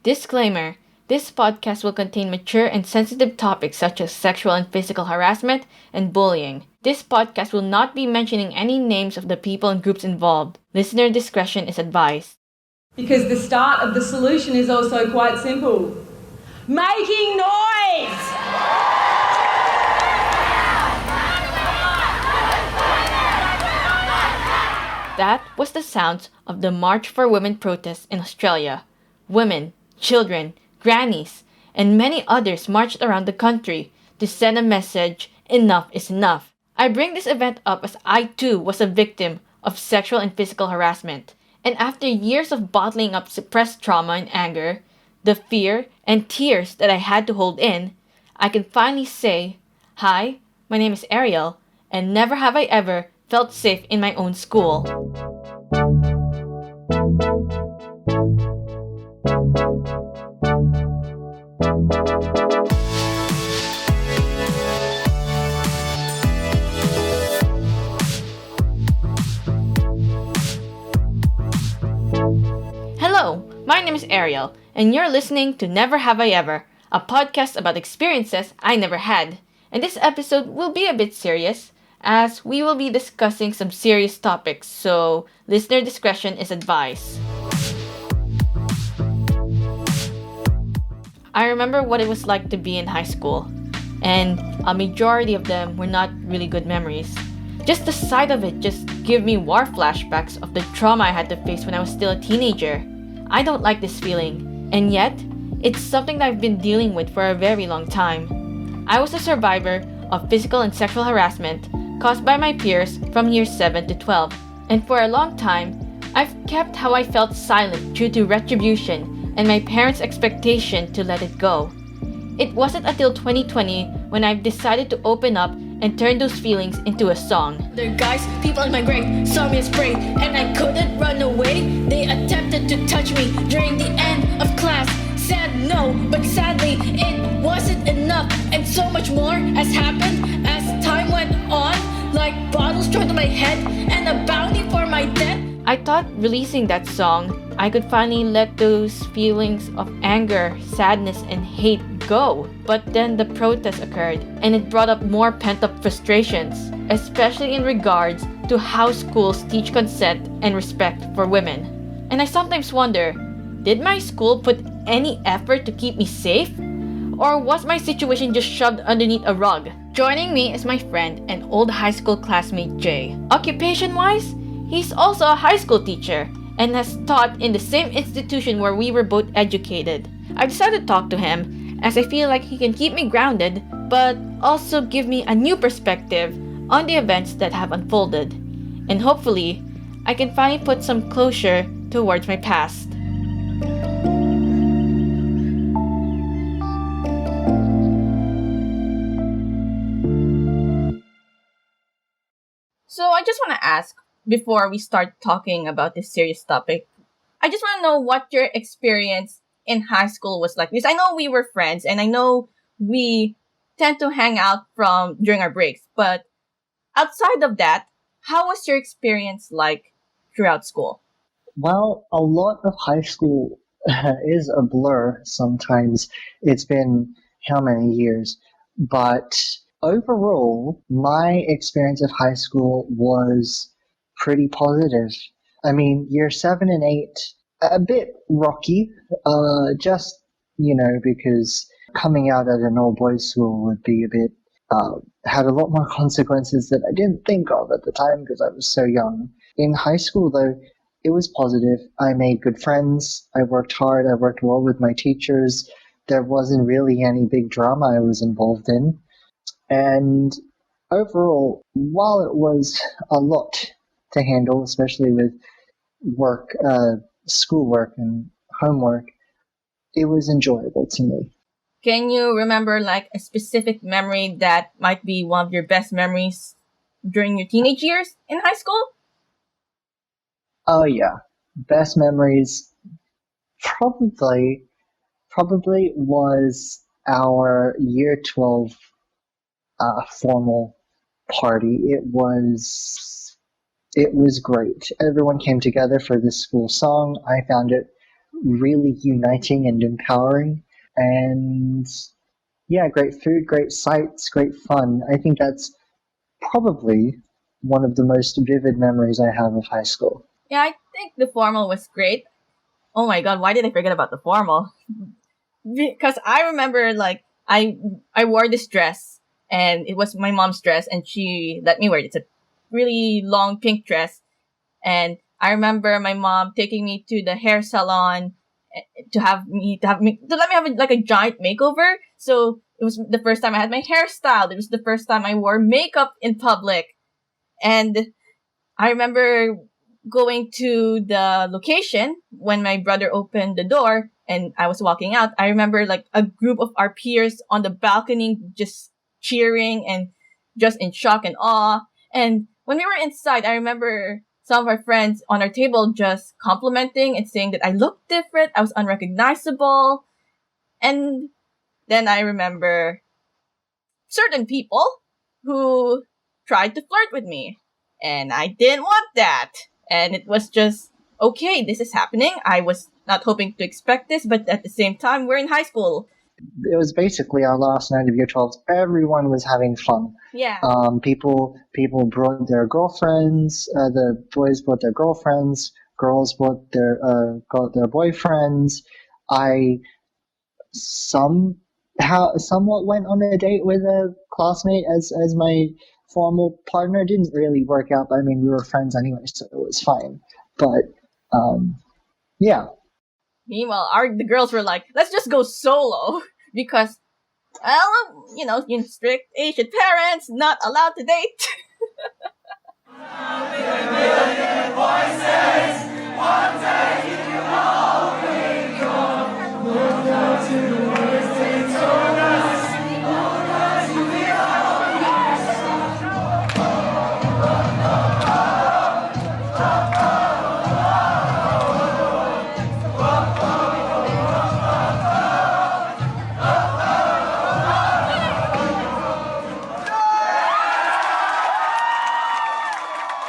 Disclaimer: this podcast will contain mature and sensitive topics such as sexual and physical harassment and bullying. This podcast will not be mentioning any names of the people and groups involved. Listener discretion is advised. Because the start of the solution is also quite simple. Making noise! That was the sounds of the March for Women protest in Australia. Women, children, grannies, and many others marched around the country to send a message: enough is enough. I bring this event up as I too was a victim of sexual and physical harassment. And after years of bottling up suppressed trauma and anger, the fear and tears that I had to hold in, I can finally say, "Hi, my name is Ariel, and never have I ever felt safe in my own school." Hello, my name is Ariel, and you're listening to Never Have I Ever, a podcast about experiences I never had. And this episode will be a bit serious, as we will be discussing some serious topics, so listener discretion is advised. I remember what it was like to be in high school, and a majority of them were not really good memories. Just the sight of it just gave me war flashbacks of the trauma I had to face when I was still a teenager. I don't like this feeling, and yet, it's something that I've been dealing with for a very long time. I was a survivor of physical and sexual harassment caused by my peers from years 7 to 12, and for a long time, I've kept how I felt silent due to retribution and my parents' expectation to let it go. It wasn't until 2020 when I've decided to open up and turn those feelings into a song. The guys, people in my grade saw me as prey, and I couldn't run away. They attempted to touch me during the end of class. Said no, but sadly it wasn't enough, and so much more has happened as time went on, like bottles thrown to my head and a bounty for my death. I thought releasing that song, I could finally let those feelings of anger, sadness, and hate go. But then the protest occurred, and it brought up more pent-up frustrations, especially in regards to how schools teach consent and respect for women. And I sometimes wonder, did my school put any effort to keep me safe? Or was my situation just shoved underneath a rug? Joining me is my friend and old high school classmate Jay. Occupation-wise, he's also a high school teacher and has taught in the same institution where we were both educated. I decided to talk to him as I feel like he can keep me grounded, but also give me a new perspective on the events that have unfolded. And hopefully, I can finally put some closure towards my past. So I just want to ask, before we start talking about this serious topic, I just want to know what your experience in high school was like. Because I know we were friends, and I know we tend to hang out during our breaks. But outside of that, how was your experience like throughout school? Well, a lot of high school is a blur sometimes. It's been how many years? But overall, my experience of high school was pretty positive. I mean, year 7 and 8, a bit rocky, just, because coming out at an all-boys school would be a bit, had a lot more consequences that I didn't think of at the time because I was so young. In high school, though, it was positive. I made good friends. I worked hard. I worked well with my teachers. There wasn't really any big drama I was involved in. And overall, while it was a lot to handle, especially with work, schoolwork and homework, it was enjoyable to me. Can you remember like a specific memory that might be one of your best memories during your teenage years in high school? Oh yeah, best memories probably was our year 12 formal party. It was great. Everyone came together for this school song. I found it really uniting and empowering. And yeah, great food, great sights, great fun. I think that's probably one of the most vivid memories I have of high school. Yeah, I think the formal was great. Oh my god, why did I forget about the formal? Because I remember like I wore this dress and it was my mom's dress and she let me wear it. It's a really long pink dress, and I remember my mom taking me to the hair salon to let me have like a giant makeover. So it was the first time I had my hair styled. It was the first time I wore makeup in public, and I remember going to the location when my brother opened the door and I was walking out. I remember like a group of our peers on the balcony just cheering and just in shock and awe. And when we were inside, I remember some of our friends on our table just complimenting and saying that I looked different, I was unrecognizable. And then I remember certain people who tried to flirt with me. And I didn't want that. And it was just, okay, this is happening. I was not hoping to expect this, but at the same time, we're in high school. It was basically our last night of year 12. Everyone was having fun. Yeah. People brought their girlfriends. The boys brought their girlfriends. Girls got their boyfriends. I somewhat went on a date with a classmate as my formal partner. It didn't really work out, but I mean we were friends anyway, so it was fine. But yeah. Meanwhile, the girls were like, let's just go solo because, well, strict Asian parents not allowed to date.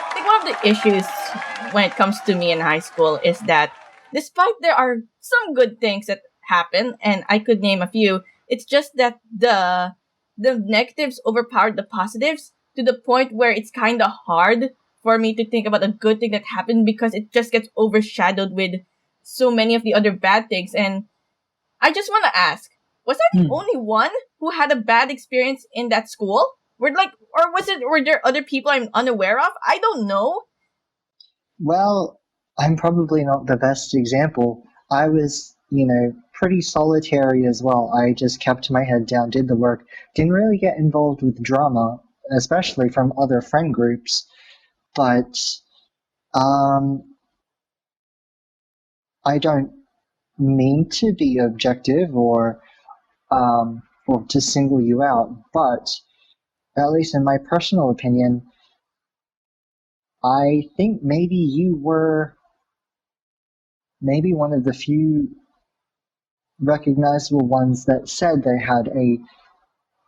I think one of the issues when it comes to me in high school is that despite there are some good things that happen, and I could name a few, it's just that the negatives overpowered the positives to the point where it's kind of hard for me to think about a good thing that happened because it just gets overshadowed with so many of the other bad things. And I just want to ask, was I the only one who had a bad experience in that school? Were there other people I'm unaware of? I don't know. Well, I'm probably not the best example. I was, pretty solitary as well. I just kept my head down, did the work, didn't really get involved with drama, especially from other friend groups. But I don't mean to be objective or to single you out, but at least in my personal opinion, I think maybe you were maybe one of the few recognizable ones that said they had a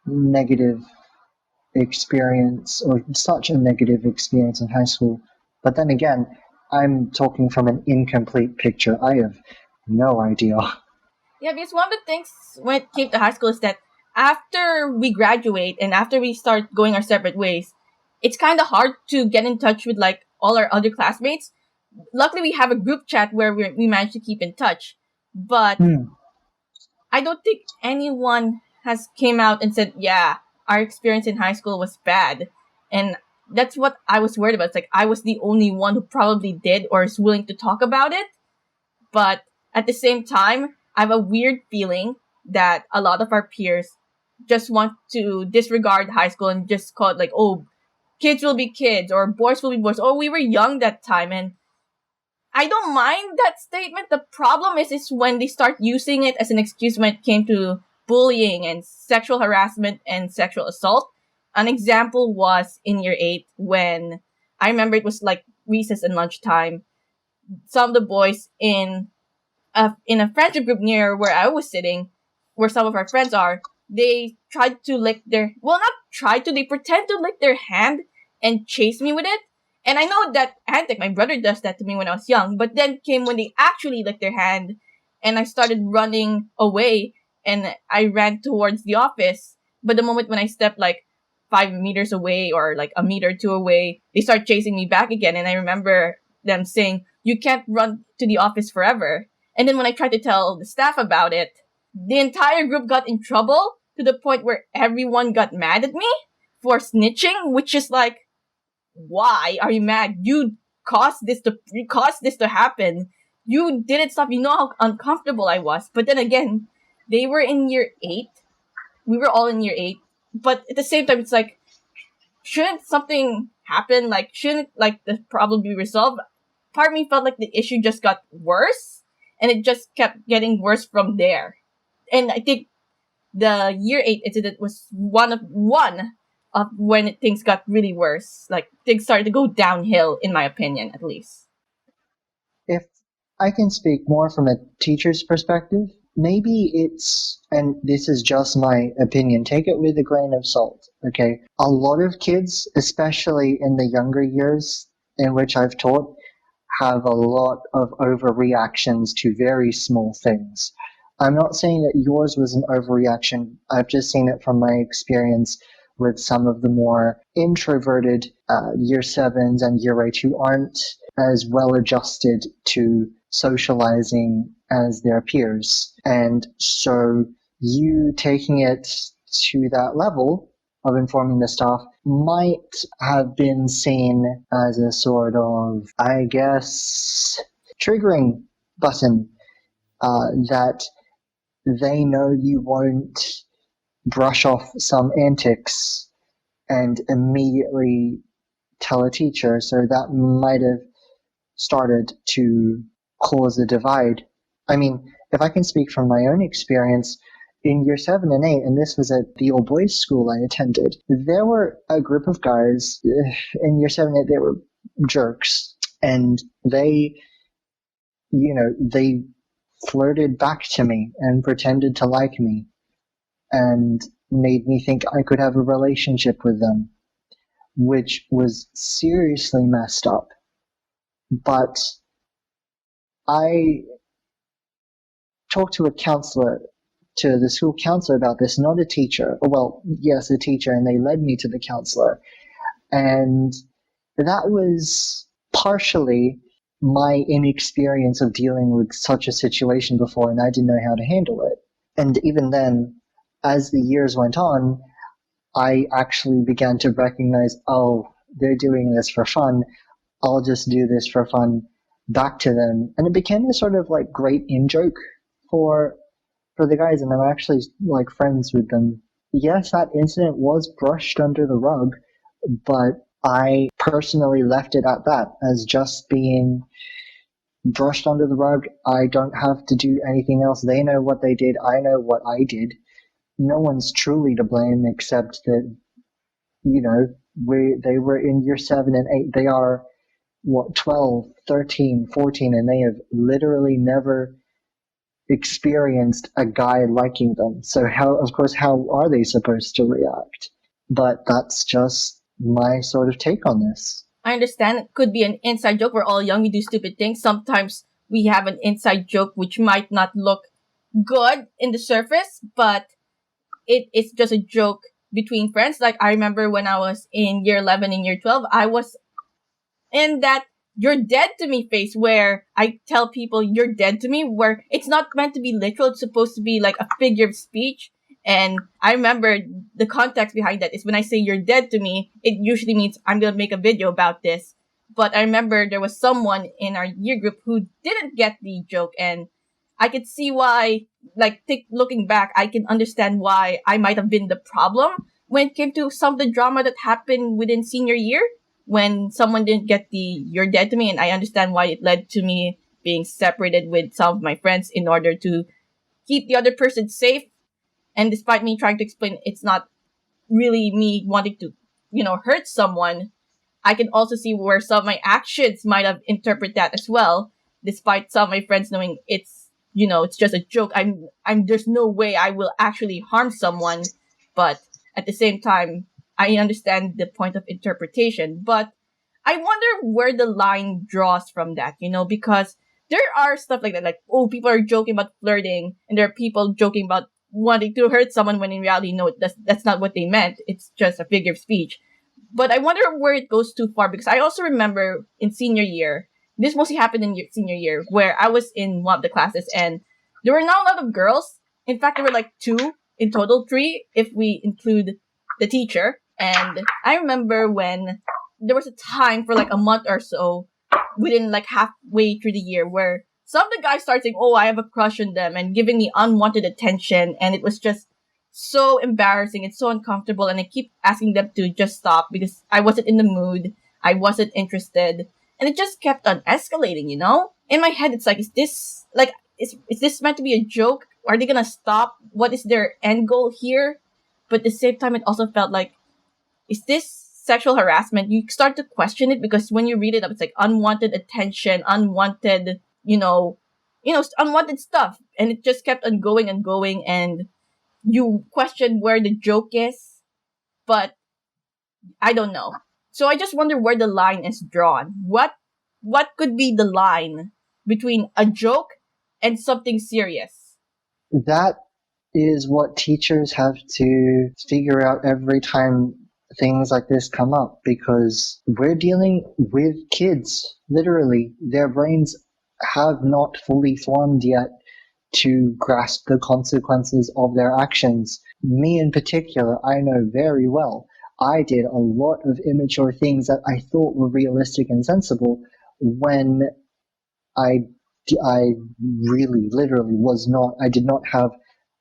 negative experience or such a negative experience in high school. But then again, I'm talking from an incomplete picture. I have no idea. Yeah, because one of the things when it came to high school is that after we graduate and after we start going our separate ways, it's kind of hard to get in touch with like all our other classmates. Luckily, we have a group chat where we manage to keep in touch. But I don't think anyone has came out and said, yeah, our experience in high school was bad. And that's what I was worried about. It's like I was the only one who probably did or is willing to talk about it. But at the same time, I have a weird feeling that a lot of our peers just want to disregard high school and just call it like, oh, kids will be kids or boys will be boys. Oh, we were young that time. And I don't mind that statement. The problem is when they start using it as an excuse when it came to bullying and sexual harassment and sexual assault. An example was in year 8 when I remember it was like recess and lunchtime. Some of the boys in a friendship group near where I was sitting, where some of our friends are, they tried to lick they pretend to lick their hand and chase me with it. And I know that antic, my brother does that to me when I was young, but then came when they actually licked their hand and I started running away, and I ran towards the office. But the moment when I stepped like 5 meters away or like a meter or two away, they start chasing me back again. And I remember them saying, "You can't run to the office forever." And then when I tried to tell the staff about it, the entire group got in trouble to the point where everyone got mad at me for snitching, which is like, why are you mad? You caused this to happen. You didn't stop. You know how uncomfortable I was. But then again, they were in year 8. We were all in year 8. But at the same time, it's like, shouldn't something happen? Like, shouldn't like the problem be resolved? Part of me felt like the issue just got worse, and it just kept getting worse from there. And I think the year 8 incident was one of when things got really worse. Like, things started to go downhill, in my opinion, at least. If I can speak more from a teacher's perspective, maybe it's, and this is just my opinion, take it with a grain of salt, okay? A lot of kids, especially in the younger years in which I've taught, have a lot of overreactions to very small things. I'm not saying that yours was an overreaction. I've just seen it from my experience with some of the more introverted year 7s and year 8 who aren't as well adjusted to socializing as their peers. And so you taking it to that level of informing the staff might have been seen as a sort of, I guess, triggering button that they know you won't brush off some antics and immediately tell a teacher. So that might have started to cause a divide. I mean, if I can speak from my own experience, in year 7 and 8, and this was at the all boys school I attended, there were a group of guys in year 7 and 8, they were jerks, and they flirted back to me and pretended to like me and made me think I could have a relationship with them, which was seriously messed up. But I talked to the school counselor about this, not a teacher. Well, yes, a teacher, and they led me to the counselor. And that was partially my inexperience of dealing with such a situation before, and I didn't know how to handle it. And even then, as the years went on, I actually began to recognize, oh, they're doing this for fun. I'll just do this for fun back to them. And it became a sort of like great in-joke for the guys, and I'm actually like friends with them. Yes, that incident was brushed under the rug, but I personally left it at that, as just being brushed under the rug. I don't have to do anything else. They know what they did. I know what I did. No one's truly to blame except that, they were in year 7 and 8. They are, 12, 13, 14, and they have literally never experienced a guy liking them. So how are they supposed to react? But that's just my sort of take on this. I understand it could be an inside joke. We're all young, we do stupid things. Sometimes we have an inside joke which might not look good in the surface, but it's just a joke between friends. Like, I remember when I was in year 11 and year 12, I was in that "you're dead to me" phase where I tell people "you're dead to me," where it's not meant to be literal. It's supposed to be like a figure of speech. And I remember the context behind that is when I say "you're dead to me," it usually means I'm going to make a video about this. But I remember there was someone in our year group who didn't get the joke, and I could see why, looking back, I can understand why I might have been the problem when it came to some of the drama that happened within senior year, when someone didn't get the "you're dead to me," and I understand why it led to me being separated with some of my friends in order to keep the other person safe. And despite me trying to explain it's not really me wanting to, hurt someone, I can also see where some of my actions might have interpreted that as well, despite some of my friends knowing it's just a joke. There's no way I will actually harm someone, but at the same time, I understand the point of interpretation. But I wonder where the line draws from that, because there are stuff like that, like, oh, people are joking about flirting, and there are people joking about wanting to hurt someone when in reality, no, that's not what they meant. It's just a figure of speech. But I wonder where it goes too far, because I also remember in senior year, this mostly happened in senior year, where I was in one of the classes and there were not a lot of girls. In fact, there were like two in total, three if we include the teacher. And I remember when there was a time for like a month or so within like halfway through the year where some of the guys started saying, oh, I have a crush on them and giving me unwanted attention. And it was just so embarrassing. It's so uncomfortable. And I keep asking them to just stop because I wasn't in the mood. I wasn't interested. And it just kept on escalating, you know? In my head, it's like, is this meant to be a joke? Are they gonna stop? What is their end goal here? But at the same time, it also felt like, is this sexual harassment? You start to question it because when you read it up, it's like unwanted attention, unwanted, unwanted stuff. And it just kept on going and going. And you question where the joke is. But I don't know. So I just wonder where the line is drawn. What could be the line between a joke and something serious? That is what teachers have to figure out every time things like this come up, because we're dealing with kids. Literally, their brains have not fully formed yet to grasp the consequences of their actions. Me in particular, I know very well I did a lot of immature things that I thought were realistic and sensible when I really, literally I did not have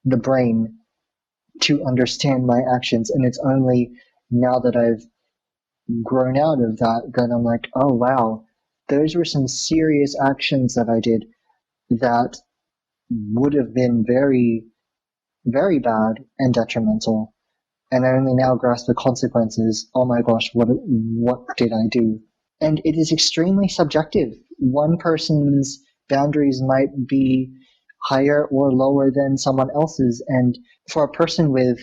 the brain to understand my actions. And it's only now that I've grown out of that I'm like, oh wow, those were some serious actions that I did that would have been very, very bad and detrimental. And I only now grasp the consequences. Oh my gosh, what did I do? And it is extremely subjective. One person's boundaries might be higher or lower than someone else's. And for a person with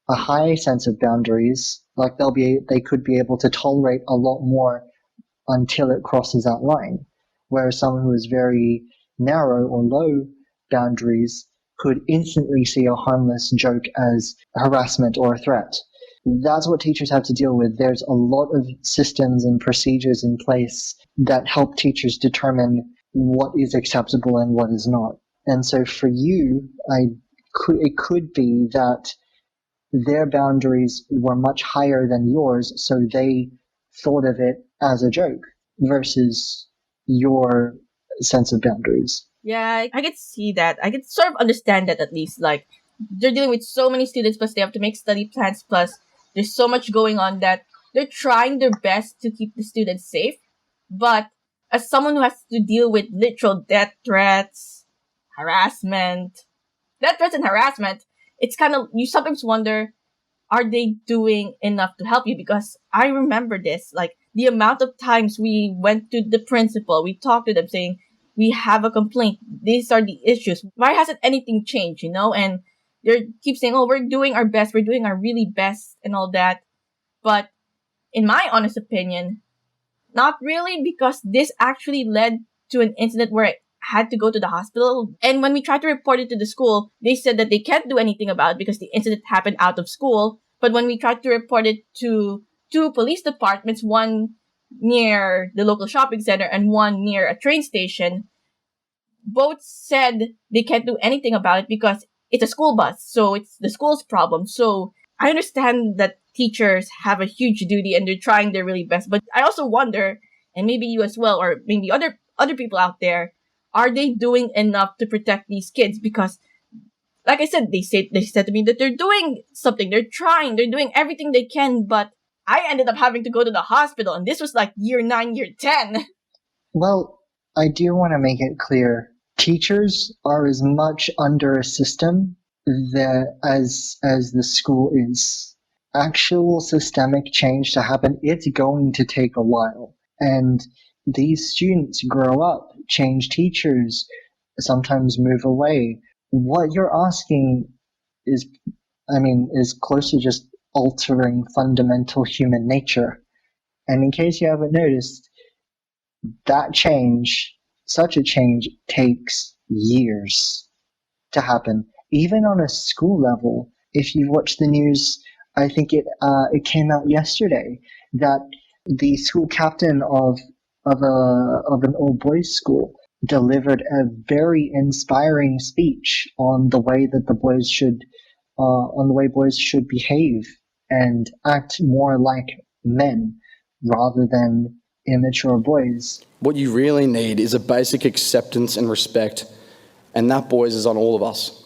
a high sense of boundaries, like they could be able to tolerate a lot more until it crosses that line. Whereas someone who is very narrow or low boundaries could instantly see a harmless joke as harassment or a threat. That's what teachers have to deal with. There's a lot of systems and procedures in place that help teachers determine what is acceptable and what is not. And so for you, it could be that their boundaries were much higher than yours, so they thought of it as a joke versus your sense of boundaries. Yeah, I could see that. I could sort of understand that at least. Like, they're dealing with so many students, plus they have to make study plans, plus there's so much going on that they're trying their best to keep the students safe. But as someone who has to deal with literal death threats, and harassment, it's kind of, you sometimes wonder, are they doing enough to help you? Because I remember this, like, the amount of times we went to the principal, we talked to them saying, we have a complaint. These are the issues. Why hasn't anything changed, And they keep saying, oh, we're doing our best. We're doing our really best and all that. But in my honest opinion, not really, because this actually led to an incident where I had to go to the hospital. And when we tried to report it to the school, they said that they can't do anything about it because the incident happened out of school. But when we tried to report it to two police departments, one near the local shopping center and one near a train station, both said they can't do anything about it because it's a school bus, so it's the school's problem. So I understand that teachers have a huge duty and they're trying their really best, but I also wonder, and maybe you as well, or maybe other people out there, are they doing enough to protect these kids? Because, like I said, they said to me that they're doing something, they're trying, they're doing everything they can, but I ended up having to go to the hospital, and this was like year 9, year 10. Well, I do want to make it clear, teachers are as much under a system as the school is. Actual systemic change to happen, it's going to take a while. And these students grow up, change teachers, sometimes move away. What you're asking is close to just altering fundamental human nature. And in case you haven't noticed, that change such a change takes years to happen. Even on a school level, if you watch the news, I think it came out yesterday that the school captain of an all boys school delivered a very inspiring speech on the way that boys should behave and act more like men rather than immature boys. What you really need is a basic acceptance and respect, and that, boys, is on all of us.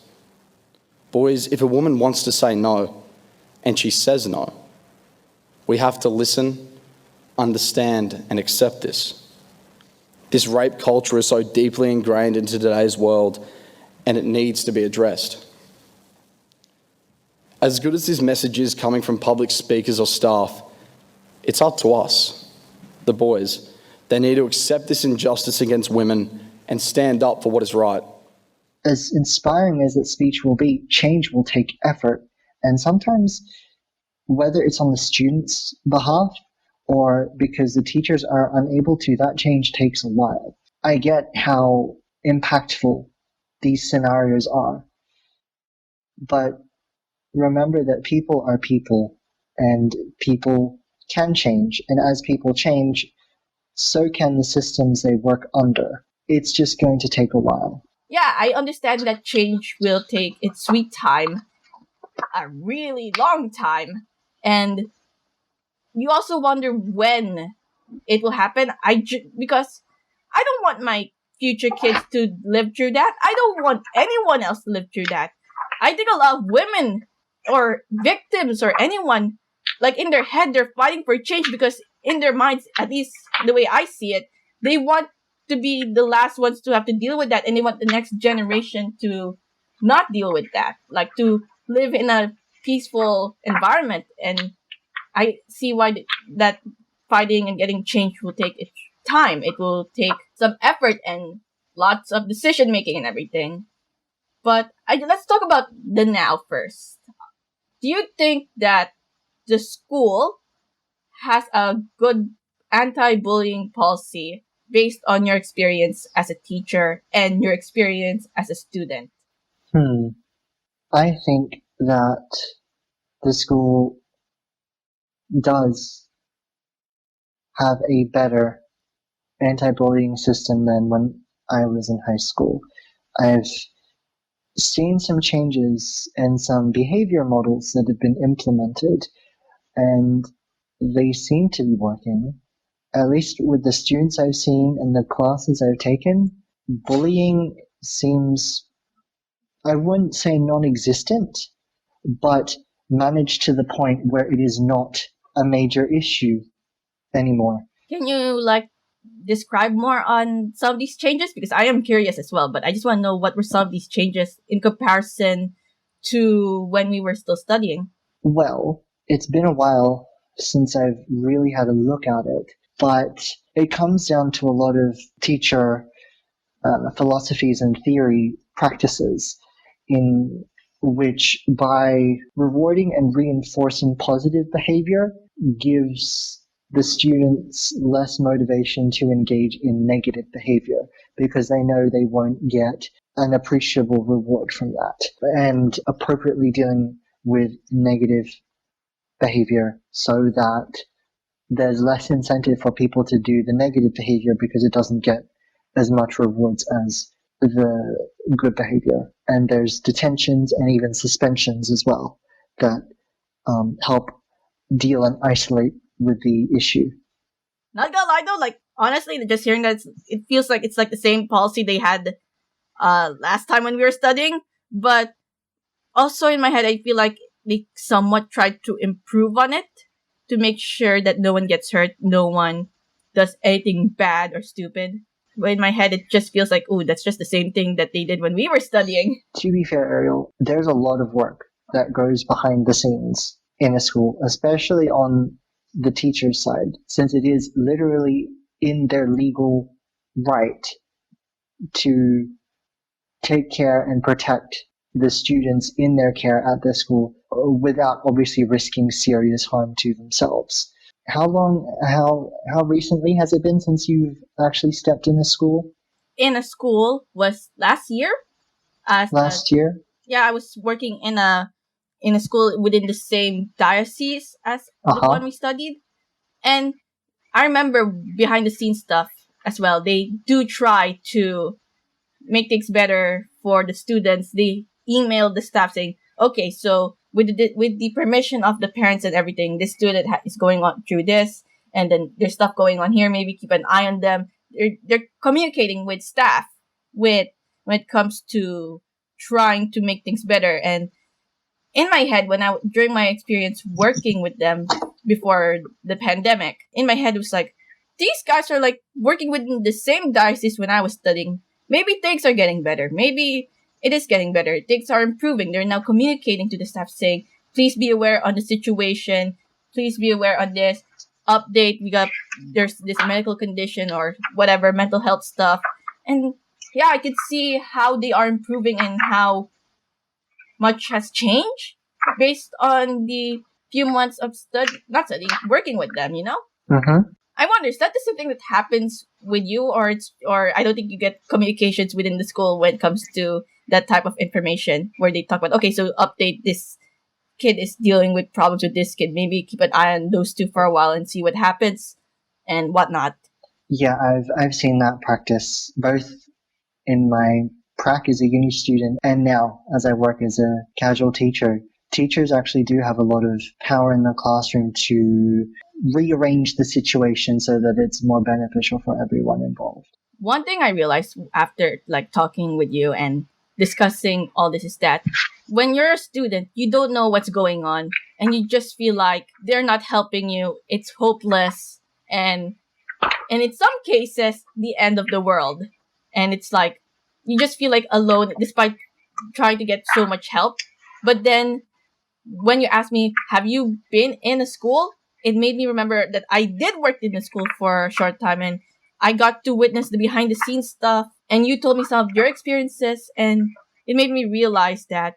Boys, if a woman wants to say no, and she says no, we have to listen, understand, and accept this. This rape culture is so deeply ingrained into today's world, and it needs to be addressed. As good as this message is coming from public speakers or staff, it's up to us, the boys. They need to accept this injustice against women and stand up for what is right. As inspiring as that speech will be, change will take effort. And sometimes, whether it's on the students' behalf or because the teachers are unable to, that change takes a while. I get how impactful these scenarios are. But remember that people are people, and people can change. And as people change, so can the systems they work under. It's just going to take a while. Yeah, I understand that change will take its sweet time, a really long time, and you also wonder when it will happen. Because I don't want my future kids to live through that. I don't want anyone else to live through that. I think a lot of women or victims or anyone, like in their head, they're fighting for change because in their minds, at least the way I see it, they want to be the last ones to have to deal with that, and they want the next generation to not deal with that, like to live in a peaceful environment. And I see why that fighting and getting change will take its time. It will take some effort and lots of decision making and everything. But let's talk about the now first. Do you think that the school has a good anti-bullying policy based on your experience as a teacher and your experience as a student? I think that the school does have a better anti-bullying system than when I was in high school. I've seen some changes and some behavior models that have been implemented, and they seem to be working. At least with the students I've seen and the classes I've taken, bullying seems, I wouldn't say non-existent, but managed to the point where it is not a major issue anymore. Can you describe more on some of these changes? Because I am curious as well, but I just want to know what were some of these changes in comparison to when we were still studying. Well, it's been a while since I've really had a look at it, but it comes down to a lot of teacher philosophies and theory practices in which, by rewarding and reinforcing positive behavior, gives the students less motivation to engage in negative behavior because they know they won't get an appreciable reward from that, and appropriately dealing with negative behavior so that there's less incentive for people to do the negative behavior because it doesn't get as much rewards as the good behavior. And there's detentions and even suspensions as well that help deal and isolate with the issue. Not gonna lie though, honestly, just hearing that, it feels like it's like the same policy they had last time when we were studying. But also in my head, I feel like they somewhat tried to improve on it to make sure that no one gets hurt, no one does anything bad or stupid. But in my head, it just feels like, ooh, that's just the same thing that they did when we were studying. To be fair, Ariel, there's a lot of work that goes behind the scenes in a school, especially on the teacher's side, since it is literally in their legal right to take care and protect the students in their care at their school without obviously risking serious harm to themselves. How recently has it been since you've actually stepped in a school? in a school was last year. Last year? Yeah, I was working in a school within the same diocese as the Uh-huh. one we studied, and I remember behind the scenes stuff as well. They do try to make things better for the students. They emailed the staff saying, "Okay, so with the permission of the parents and everything, this student is going on through this, and then there's stuff going on here. Maybe keep an eye on them." They're communicating with staff with when it comes to trying to make things better. And in my head, during my experience working with them before the pandemic, in my head it was like, these guys are like working within the same diocese when I was studying. Maybe things are getting better. Maybe it is getting better. Things are improving. They're now communicating to the staff saying, please be aware on the situation. Please be aware on this update. There's this medical condition or whatever, mental health stuff. And yeah, I could see how they are improving and how much has changed based on the few months of not studying, working with them, Mm-hmm. I wonder, is that the same thing that happens with you, or I don't think you get communications within the school when it comes to that type of information where they talk about, okay, so update, this kid is dealing with problems with this kid. Maybe keep an eye on those two for a while and see what happens and whatnot. Yeah, I've seen that practice both in my prac as a uni student and now as I work as a casual teacher. Teachers actually do have a lot of power in the classroom to rearrange the situation so that it's more beneficial for everyone involved. One thing I realized after like talking with you and discussing all this is that when you're a student, you don't know what's going on and you just feel like they're not helping you. It's hopeless and in some cases the end of the world. And it's like you just feel like alone despite trying to get so much help. But then when you asked me, have you been in a school? It made me remember that I did work in a school for a short time and I got to witness the behind the scenes stuff. And you told me some of your experiences and it made me realize that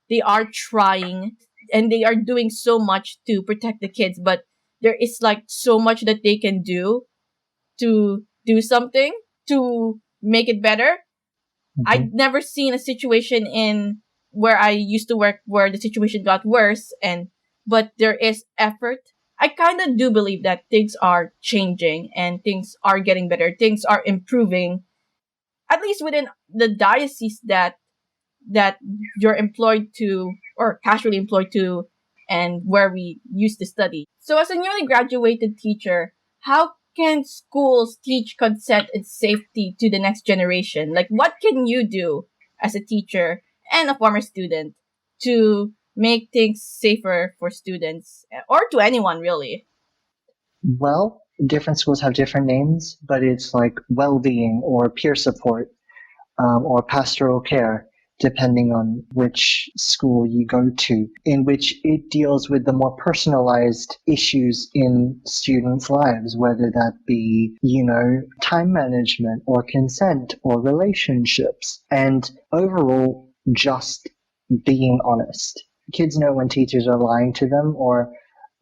they are trying and they are doing so much to protect the kids, but there is like so much that they can do to do something to make it better. I'd never seen a situation in where I used to work where the situation got worse but there is effort. I kind of do believe that things are changing and things are getting better. Things are improving, at least within the diocese that you're employed to or casually employed to and where we used to study. So as a newly graduated teacher, how can schools teach consent and safety to the next generation? Like, what can you do as a teacher and a former student to make things safer for students or to anyone really? Well, different schools have different names, but it's like well-being or peer support or pastoral care, depending on which school you go to, in which it deals with the more personalized issues in students' lives, whether that be, time management or consent or relationships, and overall just being honest. Kids know when teachers are lying to them or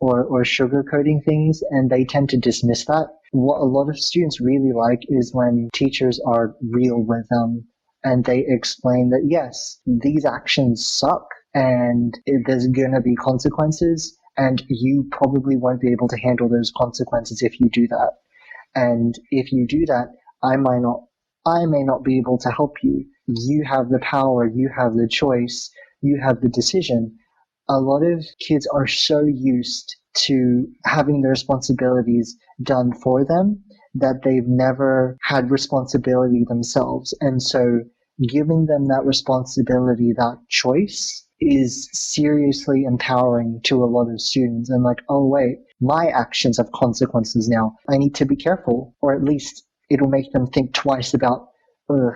sugarcoating things, and they tend to dismiss that. What a lot of students really like is when teachers are real with them and they explain that, yes, these actions suck and there's going to be consequences, and you probably won't be able to handle those consequences if you do that. And if you do that, I may not be able to help you. You have the power, you have the choice, you have the decision. A lot of kids are so used to having the responsibilities done for them that they've never had responsibility themselves. And so giving them that responsibility, that choice, is seriously empowering to a lot of students. And like, oh wait, my actions have consequences now. I need to be careful, or at least it'll make them think twice about,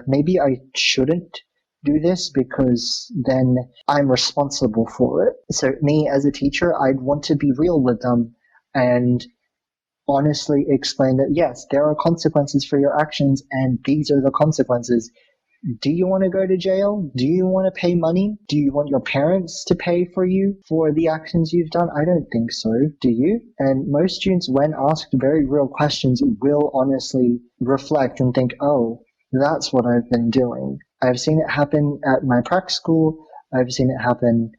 maybe I shouldn't do this because then I'm responsible for it. So me as a teacher, I'd want to be real with them and honestly explain that, yes, there are consequences for your actions and these are the consequences. Do you want to go to jail? Do you want to pay money? Do you want your parents to pay for you for the actions you've done? I don't think so. Do you? And most students, when asked very real questions, will honestly reflect and think, oh, That's what I've been doing. I've seen it happen at my prac school. I've seen it happen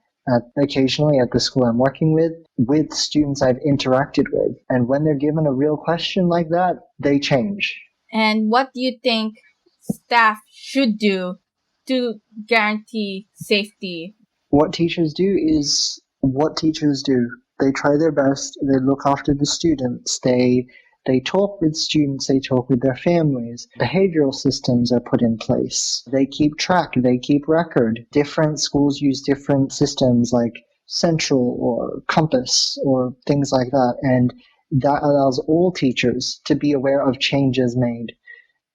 occasionally at the school I'm working with students I've interacted with. And when they're given a real question like that, they change. And what do you think staff should do to guarantee safety? What teachers do is what teachers do. They try their best. They look after the students. They talk with students. They talk with their families. Behavioral systems are put in place. They keep track. They keep record. Different schools use different systems like Central or Compass or things like that. And that allows all teachers to be aware of changes made.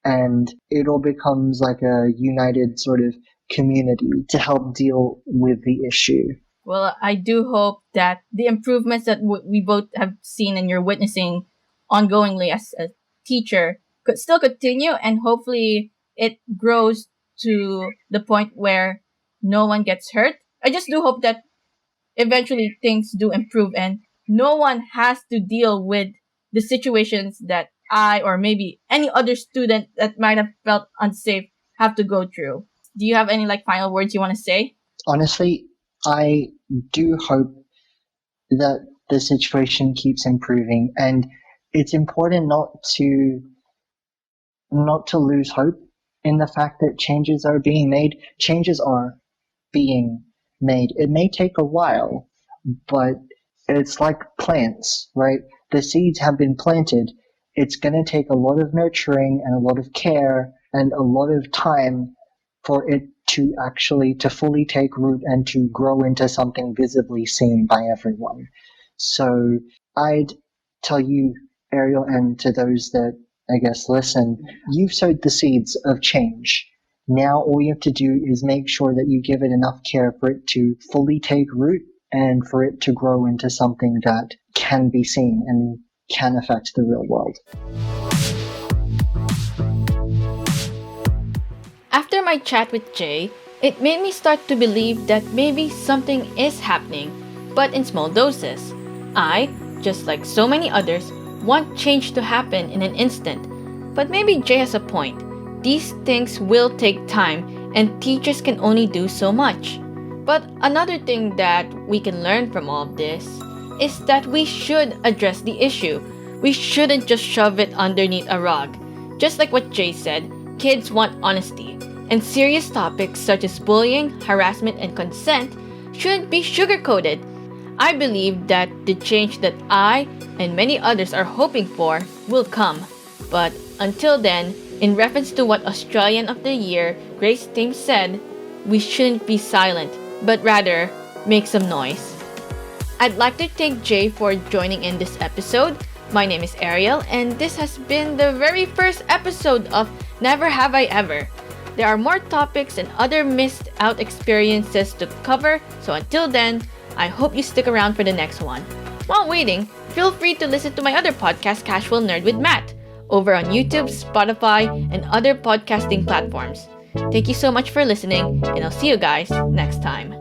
And it all becomes like a united sort of community to help deal with the issue. Well, I do hope that the improvements that we both have seen and you're witnessing ongoingly as a teacher could still continue, and hopefully it grows to the point where no one gets hurt. I just do hope that eventually things do improve and no one has to deal with the situations that I or maybe any other student that might have felt unsafe have to go through. Do you have any final words you want to say? Honestly, I do hope that the situation keeps improving, and it's important not to lose hope in the fact that changes are being made. Changes are being made. It may take a while, but it's like plants, right? The seeds have been planted. It's going to take a lot of nurturing and a lot of care and a lot of time for it to fully take root and to grow into something visibly seen by everyone. So I'd tell you, Ariel, and to those that I guess listen, you've sowed the seeds of change. Now all you have to do is make sure that you give it enough care for it to fully take root and for it to grow into something that can be seen and can affect the real world. After my chat with Jay, it made me start to believe that maybe something is happening, but in small doses. I, just like so many others, want change to happen in an instant. But maybe Jay has a point. These things will take time and teachers can only do so much. But another thing that we can learn from all of this is that we should address the issue. We shouldn't just shove it underneath a rug. Just like what Jay said, kids want honesty. And serious topics such as bullying, harassment, and consent shouldn't be sugar-coated. I believe that the change that I and many others are hoping for will come. But until then, in reference to what Australian of the Year Grace Thames said, we shouldn't be silent, but rather make some noise. I'd like to thank Jay for joining in this episode. My name is Ariel, and this has been the very first episode of Never Have I Ever. There are more topics and other missed out experiences to cover, so until then, I hope you stick around for the next one. While waiting, feel free to listen to my other podcast, Casual Nerd with Matt, over on YouTube, Spotify, and other podcasting platforms. Thank you so much for listening, and I'll see you guys next time.